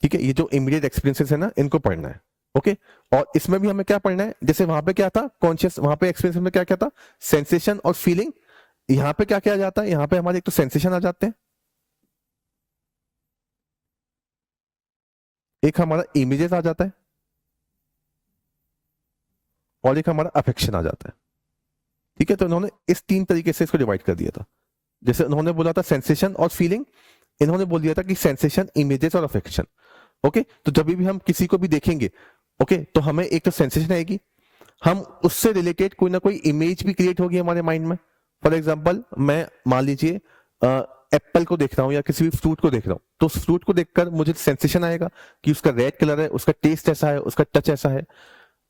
ठीक है, ये जो इमीडिएट एक्सपीरियंसेस है ना, इनको पढ़ना है। ओके, और इसमें भी हमें क्या पढ़ना है, जैसे वहां पे क्या था कॉन्शियस, वहां पे एक्सपीरियंस में क्या क्या था, सेंसेशन और फीलिंग। यहां पे क्या किया जाता है, यहां पे हमारे एक तो सेंसेशन आ जाते हैं, एक हमारा इमेजेस आ जाता है, और एक हमारा अफेक्शन आ जाता है। ठीक है, तो इन्होंने इस 3 तरीके से इसको डिवाइड कर दिया था। जैसे उन्होंने बोला था सेंसेशन और फीलिंग, इन्होंने बोल दिया था कि सेंसेशन, इमेजेस और अफेक्शन। ओके, तो जब भी हम किसी को भी देखेंगे, ओके, तो हमें एक तो सेंसेशन आएगी, हम उससे रिलेटेड कोई ना कोई इमेज भी क्रिएट होगी हमारे माइंड में। फॉर एग्जाम्पल, मैं मान लीजिए एप्पल को देख रहा हूँ या किसी भी फ्रूट को देख रहा हूँ, तो उस फ्रूट को देखकर मुझे सेंसेशन आएगा कि उसका रेड कलर है, उसका टेस्ट ऐसा है, उसका टच ऐसा है।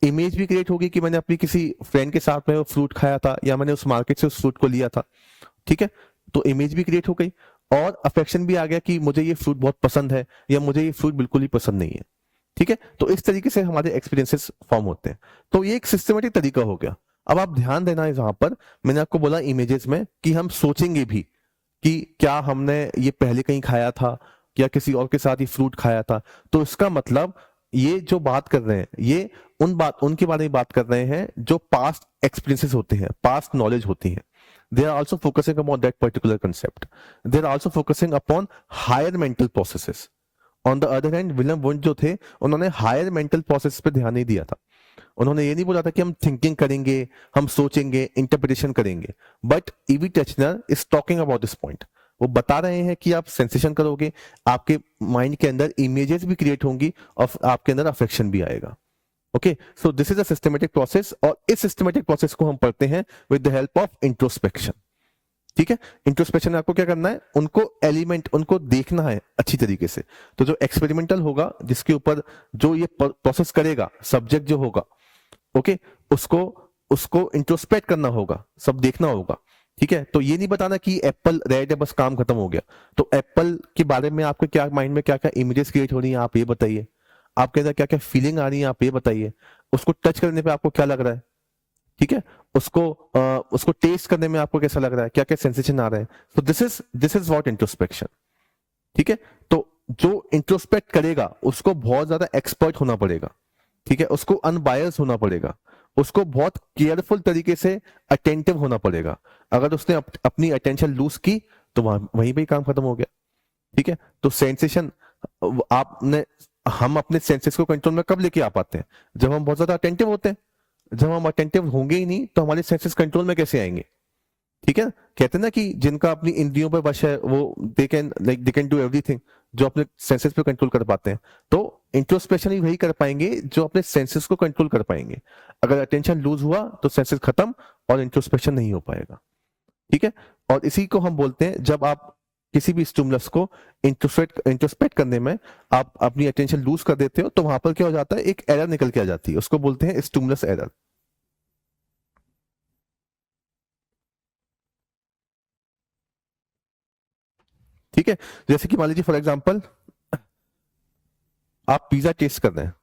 इमेज भी क्रिएट होगी कि मैंने अपनी किसी फ्रेंड के साथ में वो फ्रूट खाया था, या मैंने उस मार्केट से उस फ्रूट को लिया था। ठीक है, तो इमेज भी क्रिएट हो गई, और अफेक्शन भी आ गया कि मुझे ये फ्रूट बहुत पसंद है या मुझे ये फ्रूट बिल्कुल ही पसंद नहीं है। ठीक है, तो इस तरीके से हमारे एक्सपीरियंसेस फॉर्म होते हैं। तो ये एक सिस्टमेटिक तरीका हो गया। अब आप ध्यान देना है यहाँ पर, मैंने आपको बोला इमेजेस में कि हम सोचेंगे भी कि क्या हमने ये पहले कहीं खाया था, या किसी और के साथ ये फ्रूट खाया था। तो इसका मतलब ये जो बात कर रहे हैं ये उनके बारे में बात कर रहे हैं जो पास्ट एक्सपीरियंसेस होते हैं, पास्ट नॉलेज होती है। They are also focusing upon that particular concept, they are also focusing upon higher mental processes. On the other hand William Wundt जो थे उन्होंने हायर मेंटल प्रोसेस पे ध्यान नहीं दिया था। उन्होंने ये नहीं बोला था कि हम थिंकिंग करेंगे, हम सोचेंगे, इंटरप्रिटेशन करेंगे। But EB Titchener is talking about this point. वो बता रहे हैं कि आप सेंसेशन करोगे, आपके माइंड के अंदर इमेजेस भी क्रिएट होंगी और आपके अंदर अफेक्शन भी आएगा। Okay, so this is a systematic process, और इस सिस्टमेटिक प्रोसेस को हम पढ़ते हैं with the help of introspection. ठीक है, इंट्रोस्पेक्शन में आपको क्या करना है, उनको एलिमेंट उनको देखना है अच्छी तरीके से। तो जो एक्सपेरिमेंटल होगा, जिसके ऊपर जो ये प्रोसेस करेगा सब्जेक्ट जो होगा, ओके, उसको उसको इंट्रोस्पेक्ट करना होगा, सब देखना होगा। ठीक है, तो ये नहीं बताना कि एप्पल रेड है बस काम खत्म हो गया। तो एप्पल के बारे में आपके क्या माइंड में क्या क्या इमेजेस क्रिएट हो रही हैं आप ये बताइए, आपके अंदर क्या क्या फीलिंग आ रही है आप ये बताइए, उसको टच करने पे आपको क्या लग रहा है, ठीक है, उसको टेस्ट करने में आपको कैसा लग रहा है, क्या क्या सेंसेशन आ रहा है। तो दिस इज व्हाट इंट्रोस्पेक्शन। ठीक है, तो जो इंट्रोस्पेक्ट करेगा उसको बहुत ज्यादा एक्सपर्ट होना पड़ेगा। ठीक है, उसको अनबायस होना पड़ेगा, उसको बहुत केयरफुल तरीके से अटेंटिव होना पड़ेगा। अगर उसने अपनी अटेंशन लूज की तो वहीं पे ही काम खत्म हो गया। ठीक है, तो सेंसेशन आपने हम अपने सेंसेस को कंट्रोल में कब लेके आ पाते हैं, जब हम बहुत ज्यादा अटेंटिव होते हैं। जब हम अटेंटिव होंगे ही नहीं तो हमारे सेंसेस कंट्रोल में कैसे आएंगे। ठीक है, कहते हैं ना कि जिनका अपनी इंद्रियों पर वश है वो दे कैन डू एवरीथिंग, जो अपने सेंसेस पे कंट्रोल कर पाते हैं। तो इंट्रोस्पेक्शन ही वही कर पाएंगे जो अपने सेंसेस को कंट्रोल कर पाएंगे। अगर अटेंशन लूज हुआ तो सेंसेस खत्म और इंट्रोस्पेक्शन नहीं हो पाएगा। ठीक है, और इसी को हम बोलते हैं, जब आप किसी भी स्टिमुलस को इंट्रोस्पेक्ट करने में आप अपनी अटेंशन लूज कर देते हो तो वहां पर क्या हो जाता है, एक एरर निकल के आ जाती है, उसको बोलते हैं स्टिमुलस एरर। ठीक है, जैसे कि मान लीजिए फॉर एग्जांपल आप पिज्जा टेस्ट कर रहे हैं,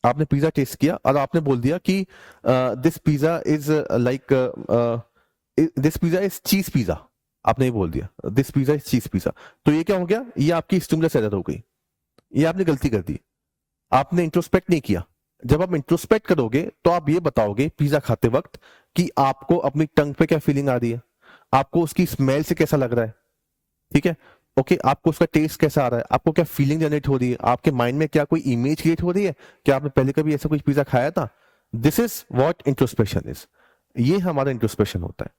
आपने पिज्जा टेस्ट किया और आपने बोल दिया कि this pizza is like this pizza is चीज पिज्जा। आपने ये बोल दिया दिस पिज्जा इज चीज पिज्जा। तो ये क्या हो गया, ये आपकी स्टिमुलस एरर हो गई, ये आपने गलती कर दी, आपने इंट्रोस्पेक्ट नहीं किया। जब आप इंट्रोस्पेक्ट करोगे तो आप ये बताओगे पिज्जा खाते वक्त कि आपको अपनी टंग पे क्या फीलिंग आ रही है, आपको उसकी स्मेल से कैसा लग रहा है। ठीक है, ओके, आपको उसका टेस्ट कैसा आ रहा है, आपको क्या फीलिंग जनरेट हो रही है, आपके माइंड में क्या कोई इमेज क्रिएट हो रही है, क्या आपने पहले कभी ऐसा कोई पिज्जा खाया था। This is what introspection is, ये हमारा इंट्रोस्पेक्शन होता है।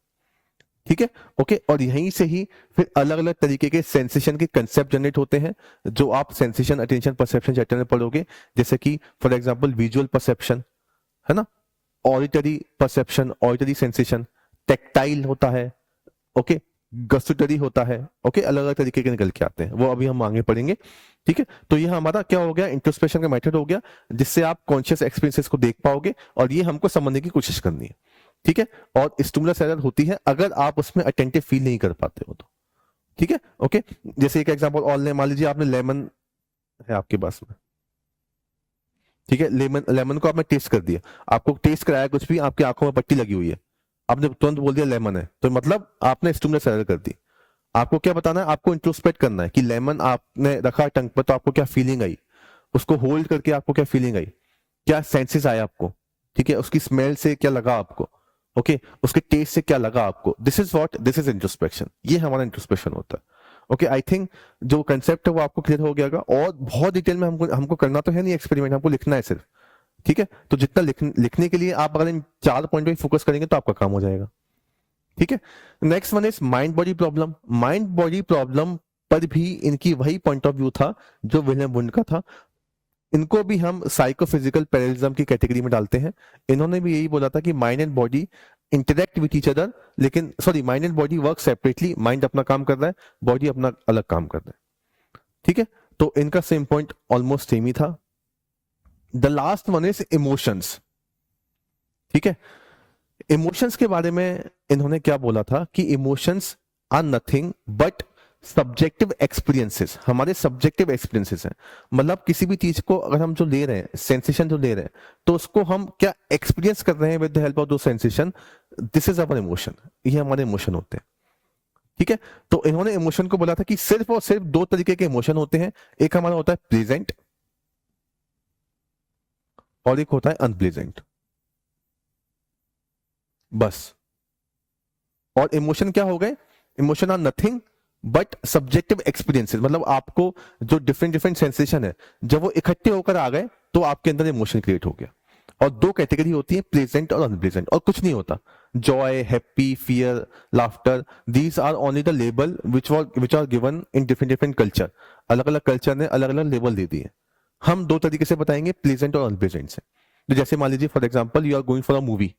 ठीक है, ओके, और यहीं से ही फिर अलग अलग तरीके के सेंसेशन के कंसेप्ट जनरेट होते हैं जो आप सेंसेशन अटेंशन परसेप्शन चैप्टर में पढ़ोगे। जैसे कि फॉर एग्जांपल विजुअल परसेप्शन है ना, auditory perception, auditory sensation, tactile होता है, ओके, गस्टरी होता है, ओके, अलग अलग तरीके के निकल के आते हैं, वो अभी हम आगे पढ़ेंगे। ठीक है, तो ये हमारा क्या हो गया, इंट्रोस्पेक्शन का मेथड हो गया, जिससे आप कॉन्शियस एक्सपीरियंसेस को देख पाओगे और ये हमको समझने की कोशिश करनी है। ठीक है, और स्टिमुलस एरर होती है अगर आप उसमें अटेंटिव फील नहीं कर पाते हो तो। ठीक है, ओके, जैसे एक एग्जांपल और ले, मान लीजिए आपने लेमन है आपके पास में, ठीक है, लेमन लेमन को आपने टेस्ट कर दिया, आपको टेस्ट कराया कुछ भी, आपकी आंखों में पट्टी लगी हुई है, आपने तुरंत बोल दिया लेमन है, तो मतलब आपने स्टिमुलस एरर कर दी। आपको क्या बताना है, आपको इंट्रोस्पेक्ट करना है कि लेमन आपने रखा टंग पर तो आपको क्या फीलिंग आई, उसको होल्ड करके आपको क्या फीलिंग आई, क्या सेंसेस आए आपको। ठीक है, उसकी स्मेल से क्या लगा आपको, ओके, उसके टेस्ट से क्या लगा आपको। दिस इज इंट्रोस्पेक्शन, ये हमारा इंट्रोस्पेक्शन होता है। ओके, आई थिंक जो कंसेप्ट है वो आपको क्लियर हो गया होगा, और बहुत डिटेल में हमको करना तो है नहीं एक्सपेरिमेंट, हमको लिखना है सिर्फ। ठीक है, तो जितना लिखने के लिए आप अगर इन 4 पॉइंट पे फोकस करेंगे तो आपका काम हो जाएगा। ठीक है, next one is mind body problem. Mind body problem पर भी इनकी वही पॉइंट ऑफ व्यू था जो विलियम वुंड का था। इनको भी हम साइकोफिजिकल पैरेललिज्म की कैटेगरी में डालते हैं। इन्होंने भी यही बोला था कि mind and body interact with each other, लेकिन sorry, mind and body work separately, mind अपना काम कर रहा है, बॉडी अपना अलग काम कर रहा है। ठीक है, तो इनका सेम पॉइंट ऑलमोस्ट सेम ही था। The last one is emotions. ठीक है, इमोशंस के बारे में इन्होंने क्या बोला था कि emotions are nothing but subjective experiences, हमारे सब्जेक्टिव एक्सपीरियंसेस हैं। मतलब किसी भी चीज को अगर हम जो ले रहे हैं, सेंसेशन जो ले रहे हैं, तो उसको हम क्या एक्सपीरियंस कर रहे हैं विद द हेल्प ऑफ दो sensation, this is our emotion, ये हमारे इमोशन होते हैं। ठीक है, तो इन्होंने इमोशन को बोला था कि सिर्फ और सिर्फ दो तरीके के इमोशन होते हैं, एक हमारा होता है प्लेजेंट और एक होता है अनप्लेजेंट, बस। और इमोशन क्या हो गए? Emotion are nothing but subjective experiences, मतलब आपको जो डिफरेंट डिफरेंट सेंसेशन है, जब वो इकट्ठे होकर आ गए तो आपके अंदर इमोशन क्रिएट हो गया। और दो कैटेगरी होती है, प्लेजेंट और अनप्लेजेंट, और कुछ नहीं होता। Joy, happy, fear, laughter, these are only the label which are given in different different culture. अलग अलग कल्चर ने अलग अलग लेबल दे दिए। हम दो तरीके से बताएंगे, प्लेजेंट और अनप्लेजेंट से। तो जैसे मान लीजिए for example you are going for a movie,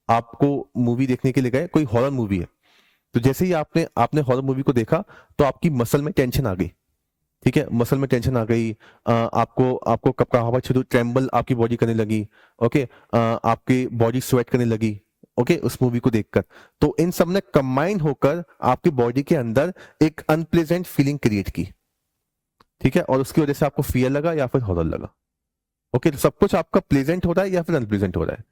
आपको मूवी देखने के लिए गए, कोई हॉरर मूवी है, तो जैसे ही आपने आपने हॉरर मूवी को देखा तो आपकी मसल में टेंशन आ गई। ठीक है, मसल में टेंशन आ गई, आपको आपको कपकपाहट शुरू, ट्रेम्बल आपकी बॉडी करने लगी। ओके, आपकी बॉडी स्वेट करने लगी। ओके, उस मूवी को देखकर। तो इन सब ने कंबाइन होकर आपकी बॉडी के अंदर एक अनप्लेजेंट फीलिंग क्रिएट की। ठीक है, और उसकी वजह से आपको फियर लगा या फिर हॉरर लगा। ओके, तो सब कुछ आपका प्लेजेंट हो रहा है या फिर अनप्लेजेंट हो रहा है।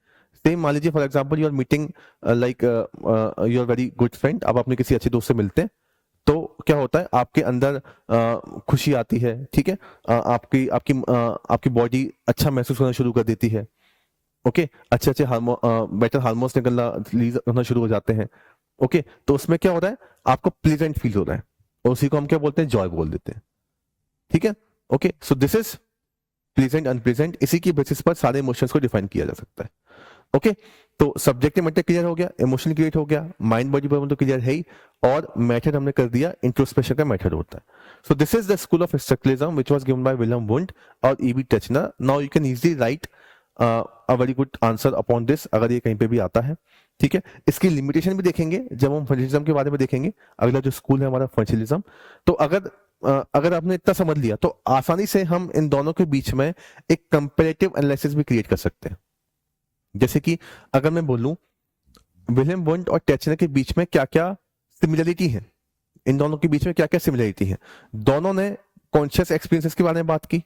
सेम मान लीजिए for example you are meeting like you are very good friend, आप अपने किसी अच्छे दोस्त से मिलते हैं, तो क्या होता है आपके अंदर खुशी आती है। ठीक है, आपकी आपकी आपकी बॉडी अच्छा महसूस होना शुरू कर देती है। ओके, अच्छे अच्छे बेटर हार्मोन्स निकलना रिलीज होना शुरू हो जाते हैं। ओके, तो उसमें क्या हो रहा है, आपको प्लेजेंट फील हो रहा है, और उसी को हम क्या बोलते हैं, जॉय बोल देते हैं। ठीक है, okay, so this is pleasant unpleasant, इसी की बेसिस पर सारे इमोशंस को डिफाइन किया जा सकता है। ओके, तो सब्जेक्टिव मैटर क्लियर हो गया, इमोशन क्रिएट हो गया, माइंड बॉडी पर तो क्लियर है ही, और मेथड हमने कर दिया, इंट्रोस्पेक्शन का मेथड होता है। So this is the school of structuralism which was given by William Wundt और EB Titchener. Now you can easily write a very good answer upon this, अगर ये कहीं पे भी आता है। ठीक है, इसकी लिमिटेशन भी देखेंगे जब हम फंक्शनलिज्म के बारे में देखेंगे, अगला जो स्कूल है हमारा फंक्शनलिज्म। तो अगर आपने इतना समझ लिया तो आसानी से हम इन दोनों के बीच में एक कंपैरेटिव एनालिसिस भी क्रिएट कर सकते हैं। जैसे कि अगर मैं बोलूं विलियम वुंड और टेचनर के बीच में क्या क्या सिमिलरिटी है, इन दोनों के बीच में क्या क्या सिमिलरिटी है। दोनों ने कॉन्शियस एक्सपीरियंसेस के बारे में बात की,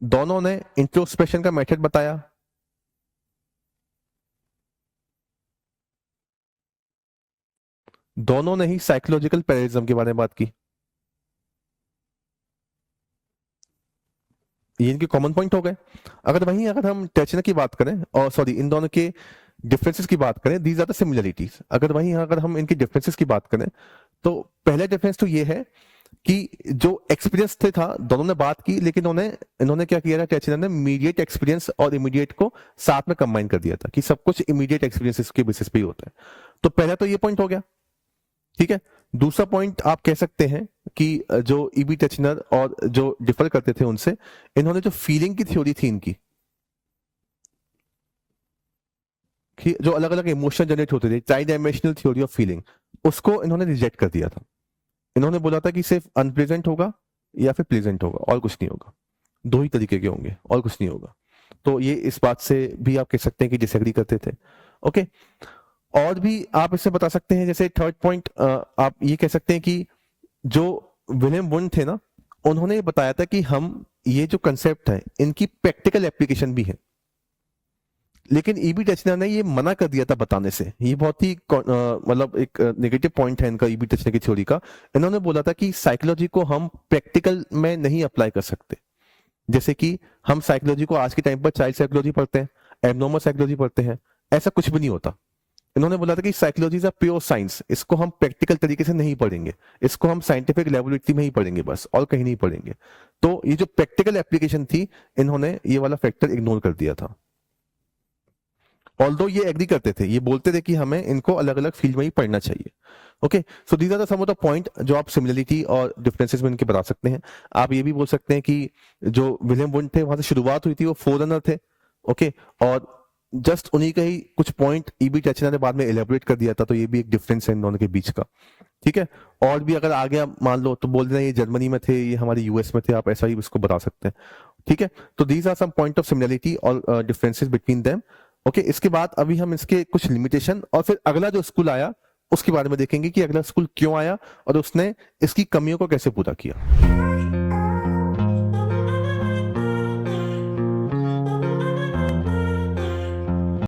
दोनों ने इंट्रोस्पेक्शन का मेथड बताया, दोनों ने ही साइकोलॉजिकल पैरेलिज्म के बारे में बात की। ये इनके कॉमन पॉइंट हो गए। अगर हम टेचनर की बात करें, और सॉरी इन दोनों के डिफरेंसेस की बात करें, दीज आर द सिमिलरिटीज। अगर हम इनकी डिफरेंसेस की बात करें, तो पहला डिफरेंस तो ये है कि जो एक्सपीरियंस थे था, दोनों ने बात की, लेकिन इन्होंने क्या किया था, टेचनर ने इमीडिएट एक्सपीरियंस और इमीडिएट को साथ में कंबाइन कर दिया था कि सब कुछ इमीडिएट एक्सपीरियंसेस के बेसिस पे ही होता है। तो पहला तो ये पॉइंट हो गया। ठीक है, दूसरा पॉइंट आप कह सकते हैं कि जो ईबी टचनर और जो डिफर करते थे उनसे, इन्होंने जो फीलिंग की थ्योरी थी इनकी, कि जो अलग अलग इमोशन जनरेट होते थे, try dimensional theory of feeling, उसको इन्होंने रिजेक्ट कर दिया था। इन्होंने बोला था कि सिर्फ अनप्लेजेंट होगा या फिर प्लेजेंट होगा, और कुछ नहीं होगा, दो ही तरीके के होंगे और कुछ नहीं होगा। तो ये इस बात से भी आप कह सकते हैं कि डिसएग्री करते थे। ओके, और भी आप इससे बता सकते हैं, जैसे थर्ड पॉइंट आप ये कह सकते हैं कि जो विलियम वुंड थे ना, उन्होंने बताया था कि हम ये जो कंसेप्ट है इनकी प्रैक्टिकल एप्लीकेशन भी है, लेकिन ईबी टचनर ने ये मना कर दिया था बताने से। ये बहुत ही मतलब एक नेगेटिव पॉइंट है इनका, ईबी टचनर की थ्योरी का। इन्होंने बोला था कि साइकोलॉजी को हम प्रैक्टिकल में नहीं अप्लाई कर सकते। जैसे कि हम साइकोलॉजी को आज के टाइम पर चाइल्ड साइकोलॉजी पढ़ते हैं, एबनॉर्मल साइकोलॉजी पढ़ते हैं, ऐसा कुछ भी नहीं होता। इन्होंने बोला था कि psychology is a pure science, इसको हम प्रैक्टिकल तरीके से नहीं पढ़ेंगे, इसको हम साइंटिफिक लेबोरेटरी में ही पढ़ेंगे बस, और कहीं नहीं पढ़ेंगे। तो ये जो प्रैक्टिकल एप्लीकेशन थी, इन्होंने ये वाला फैक्टर इग्नोर कर दिया था। ऑल्दो ये एग्री करते थे, ये बोलते थे कि हमें इनको अलग अलग फील्ड में ही पढ़ना चाहिए। Okay, so these are the some of the point जो आप सिमिलरिटी और डिफरेंसेस में इनके बता सकते हैं। आप ये भी बोल सकते हैं कि जो विलियम वुंड थे, वहां से शुरुआत हुई थी, वो फोरनर थे। ओके, और जस्ट उन्हीं का ही कुछ पॉइंट ईबी टचनर ने बाद में एलेबोरेट कर दिया था, तो ये भी एक डिफरेंस है इन दोनों के बीच का। ठीक है, और भी अगर आगे आप मान लो तो बोल देना ये जर्मनी में थे, ये हमारे यूएस में थे, आप ऐसा ही इसको बता सकते हैं। ठीक है, तो these are some point of similarity और डिफरेंसेस बिटवीन देम। ओके, इसके बाद अभी हम इसके कुछ लिमिटेशन, और फिर अगला जो स्कूल आया उसके बारे में देखेंगे कि अगला स्कूल क्यों आया और उसने इसकी कमियों को कैसे पूरा किया।